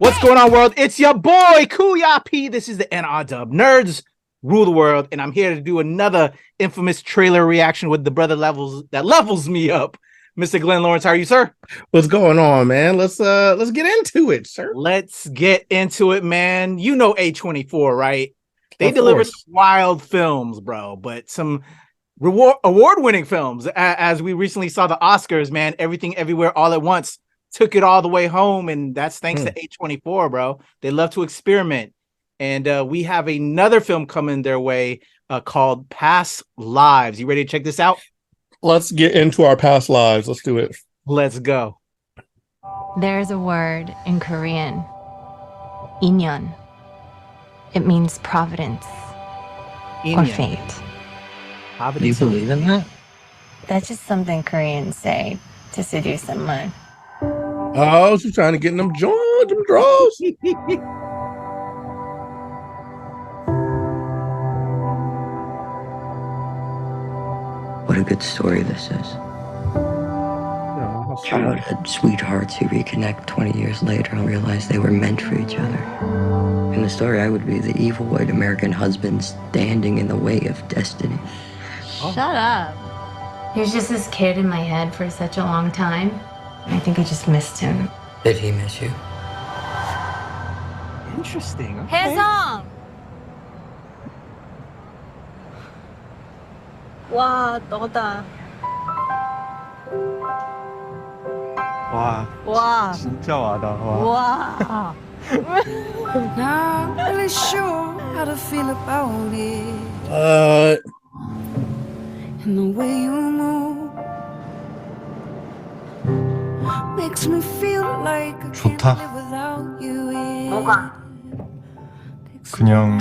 What's going on, world? It's your boy, Kuya P. This is the NRW Nerds Rule the World, and I'm here to do another infamous trailer reaction with the brother levels me up. Mr. Glenn Lawrence, how are you, sir? What's going on, man? Let's get into it, sir. Let's get into it, man. You know A24, right? They Of deliver course. wild films, bro, but some award-winning films. As we recently saw the Oscars, man, Everything Everywhere All at Once took it all the way home, and that's thanks to A24, bro. They love to experiment. And we have another film coming their way called Past Lives. You ready to check this out? Let's get into our past lives. Let's do it. Let's go. There's a word in Korean, 인연. It means providence or fate. Do you believe in that? That's just something Koreans say to seduce someone. Oh, she's trying to get them joints, them draws. What a good story this is. Oh, Childhood sweethearts who reconnect 20 years later and realize they were meant for each other. In the story, I would be the evil white American husband standing in the way of destiny. Shut up. There's just this kid in my head for such a long time. I think I just missed him. Did he miss you? Interesting. Okay. 혜성! 와, 너다. 와, 와, 진짜 와다. 와. 와. Not really sure how to feel about it. And the way you move makes me feel like I can't 좋다. live without you. 뭐가? 그냥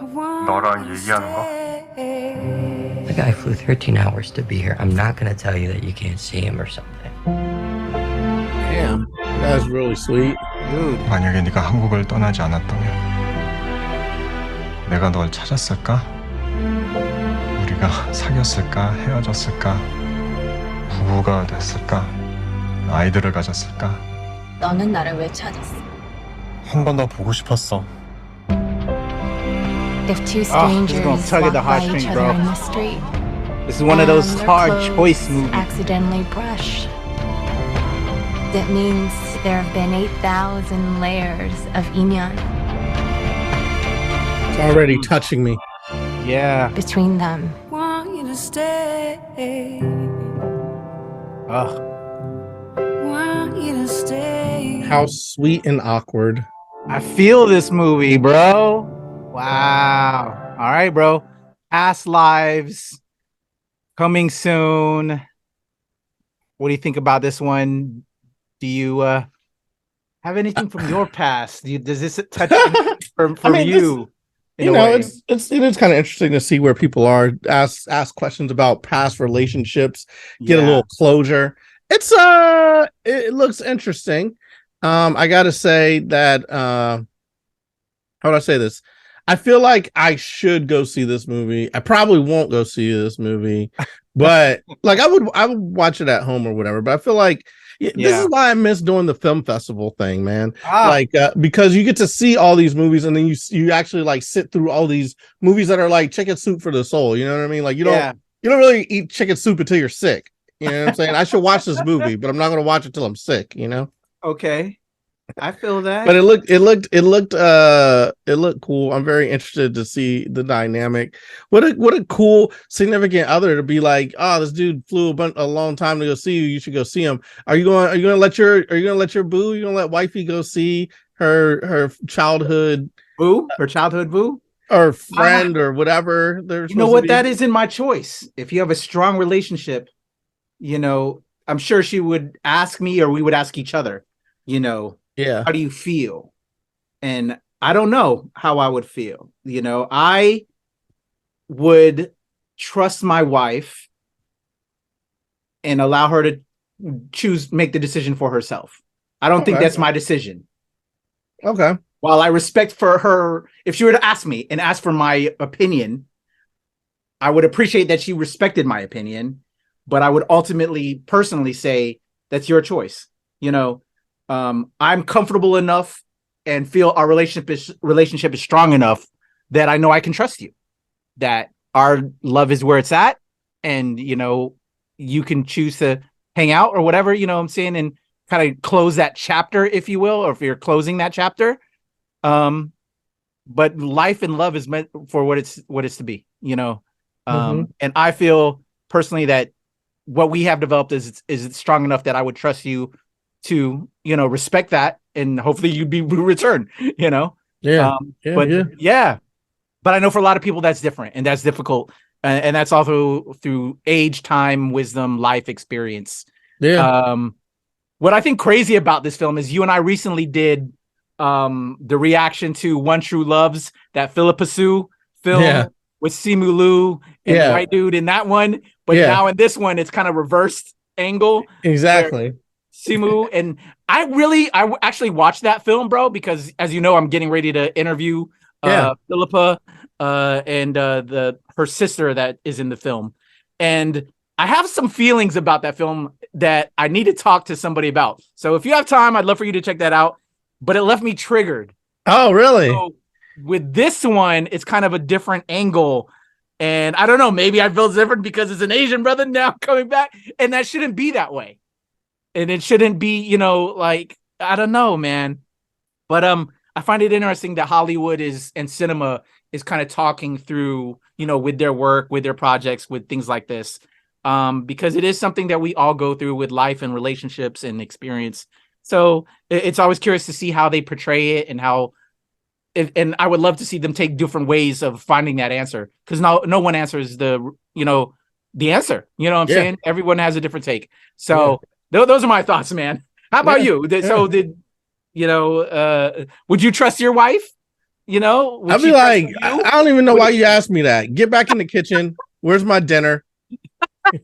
너랑 너랑 얘기하는 거? The guy flew 13 hours to be here. I'm not going to tell you that you can't see him or something. damn. That's really sweet. Dude. 만약에 네가 한국을 떠나지 않았다면 내가 널 찾았을까? 우리가 사귀었을까? 헤어졌을까? 부부가 됐을까? 아이들을 가졌을까? 너는 나를 왜 찾았어? 한 번 더 보고 싶었어. If two this is gonna strangers tug at walk the by heartstrings, each bro. other in the street, This is one of those and their hard clothes choice movies. accidentally brush, that means there have been 8,000 layers of inyan It's already touching me. Yeah. between them. want you to stay. Ugh. Want you to stay. How sweet and awkward. I feel this movie, bro. Wow. All right, bro. Past Lives coming soon. What do you think about this one? Do you have anything from your past? Does this touch from you? You know, it is kind of interesting to see where people are. Ask questions about past relationships. Get a little closure. It's it looks interesting. I gotta say that how would I say this? I feel like I should go see this movie. I probably won't go see this movie, but like I would watch it at home or whatever. But I feel like this is why I miss doing the film festival thing, man. Like because you get to see all these movies and then you actually like sit through all these movies that are like chicken soup for the soul. You know what I mean? Like you don't really eat chicken soup until you're sick. You know what I'm saying? I should watch this movie, but I'm not going to watch it till I'm sick. You know? Okay. I feel that. But it looked cool. I'm very interested to see the dynamic. What a cool significant other to be like, oh, this dude flew a long time to go see you. You should go see him. Are you gonna let your boo? You gonna let wifey go see her childhood boo? Her childhood boo? Or friend or whatever. You know what? That isn't my choice. If you have a strong relationship, you know, I'm sure she would ask me or we would ask each other, you know. Yeah. How do you feel? And I don't know how I would feel. You know, I would trust my wife and allow her to make the decision for herself. I don't think that's my decision. Okay. While I respect for her, if she were to ask me and ask for my opinion, I would appreciate that she respected my opinion, but I would ultimately personally say, that's your choice. You know, I'm comfortable enough and feel our relationship is strong enough that I know I can trust you, that our love is where it's at, and you can choose to hang out or whatever, what I'm saying, and kind of close that chapter, if you will, or if you're closing that chapter. But life and love is meant for what it's to be, and I feel personally that what we have developed is strong enough that I would trust you to, respect that, and hopefully you'd be return, But I know for a lot of people that's different, and that's difficult, and that's all through age, time, wisdom, life experience. What I think crazy about this film is you and I recently did the reaction to One True Loves, that FilipinX film with Simu Liu and the white dude in that one, but now in this one it's kind of reversed angle. Exactly. Simu, and I actually watched that film, bro, because as you know, I'm getting ready to interview Philippa and her sister that is in the film, and I have some feelings about that film that I need to talk to somebody about. So if you have time, I'd love for you to check that out. But it left me triggered. Oh, really? So with this one, it's kind of a different angle. And I don't know, maybe I feel different because it's an Asian brother now coming back. And that shouldn't be that way. And it shouldn't be, I don't know, man. But I find it interesting that Hollywood and cinema is kind of talking through, with their work, with their projects, with things like this. Because it is something that we all go through with life and relationships and experience. So it's always curious to see how they portray it and and I would love to see them take different ways of finding that answer, because no one answers the answer. You know what I'm saying? Everyone has a different take. So those are my thoughts, man. How about you? So would you trust your wife? I'd be like, I don't even know why you asked me that. Get back in the kitchen. Where's my dinner? You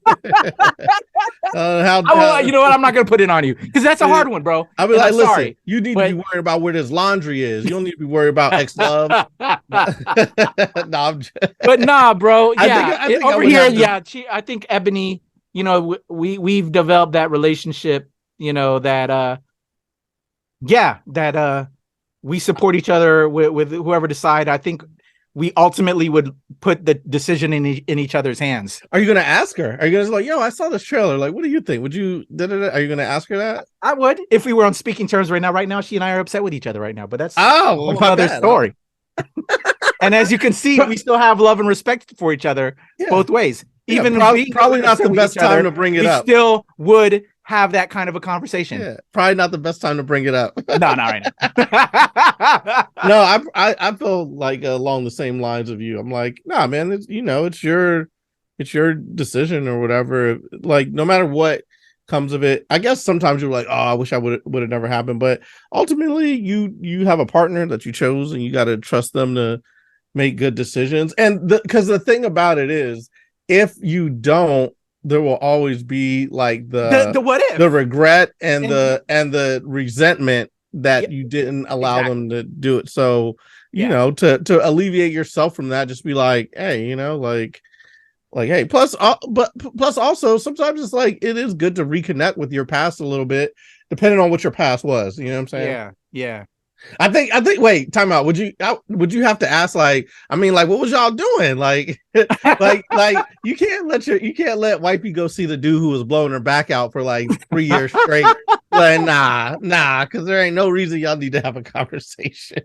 know what? I'm not gonna put it on you because that's a hard one, bro. I'll be like, listen, sorry, you need to be worried about where this laundry is. You don't need to be worried about ex-love. But nah, bro. Yeah, I think over here, I think Ebony. We've developed that relationship. That we support each other with whoever decide. I think we ultimately would put the decision in each other's hands. Are you going to ask her? Are you going to like, yo, I saw this trailer. Like, what do you think? Would you, are you going to ask her that? I would, if we were on speaking terms right now. Right now, she and I are upset with each other right now, but that's another story. And as you can see, we still have love and respect for each other both ways. Even probably not the best time to bring it up. We still would have that kind of a conversation. Yeah, probably not the best time to bring it up. No, not right now. No, I feel like along the same lines of you. I'm like, nah, man, it's your decision or whatever. Like, no matter what comes of it, I guess sometimes you're like, oh, I wish I would have never happened. But ultimately, you have a partner that you chose, and you got to trust them to make good decisions. And because the thing about it is, if you don't, there will always be like the what if, the regret and the resentment that you didn't allow them to do it. So you know, to alleviate yourself from that, just be like, hey, like hey. Plus also sometimes it's like it is good to reconnect with your past a little bit, depending on what your past was. You know what I'm saying? Yeah. I think. Wait, time out. Would you have to ask? Like, I mean, like, what was y'all doing? Like, like you can't let Wifey go see the dude who was blowing her back out for like 3 years straight. Like, nah, because there ain't no reason y'all need to have a conversation.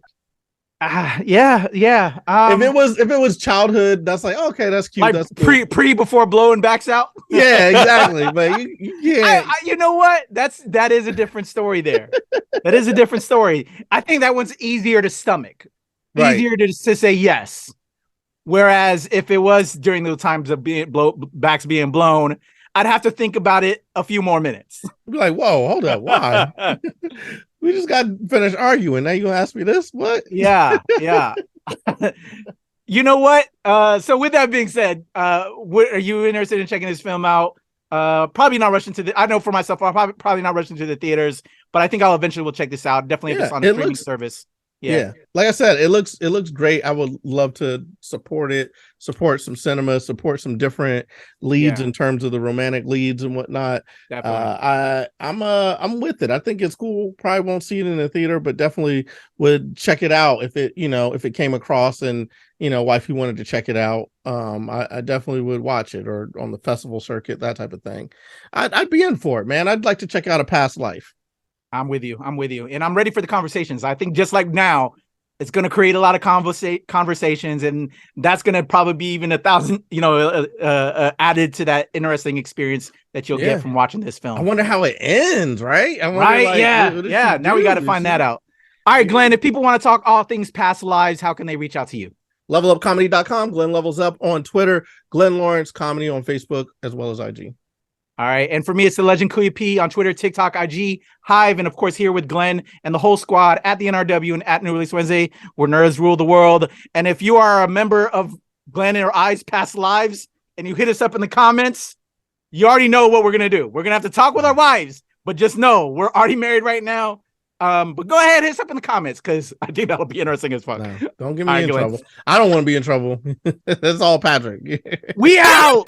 Yeah. If it was childhood, that's like, okay, that's cute. Like that's pre before blowing backs out. Yeah, exactly. But you can't. You know what? That is a different story there. That is a different story. I think that one's easier to stomach, easier to say yes. Whereas if it was during the times of backs being blown, I'd have to think about it a few more minutes. Be like, whoa, hold up, why? We just got finished arguing. Now you gonna ask me this? What? Yeah. You know what? So with that being said, are you interested in checking this film out? Probably not rushing I know for myself, I'll probably not rushing to the theaters, but I think I'll eventually will check this out. Definitely if it's on a streaming service. Yeah. Like I said, it looks great. I would love to support it, support some cinema, support some different leads in terms of the romantic leads and whatnot. I'm with it. I think it's cool. Probably won't see it in the theater, but definitely would check it out if it came across and wifey wanted to check it out. I definitely would watch it, or on the festival circuit, that type of thing. I'd be in for it, man. I'd like to check out A Past Life. I'm with you. And I'm ready for the conversations. I think just like now, it's going to create a lot of conversations, and that's going to probably be even 1,000, added to that interesting experience that you'll get from watching this film. I wonder how it ends, right? Yeah. Now we got to find that out. All right, Glenn, if people want to talk all things past lives, how can they reach out to you? levelupcomedy.com. Glenn Levels Up on Twitter, Glenn Lawrence Comedy on Facebook, as well as IG. All right. And for me, it's the legend Kuya P on Twitter, TikTok, IG, Hive, and of course here with Glenn and the whole squad at the NRW and at New Release Wednesday, where nerds rule the world. And if you are a member of Glenn or I's past lives and you hit us up in the comments, you already know what we're going to do. We're going to have to talk with our wives, but just know we're already married right now. But go ahead, hit us up in the comments, because I think that'll be interesting as fuck. No, don't get me in trouble. I don't want to be in trouble. That's all Patrick. We out.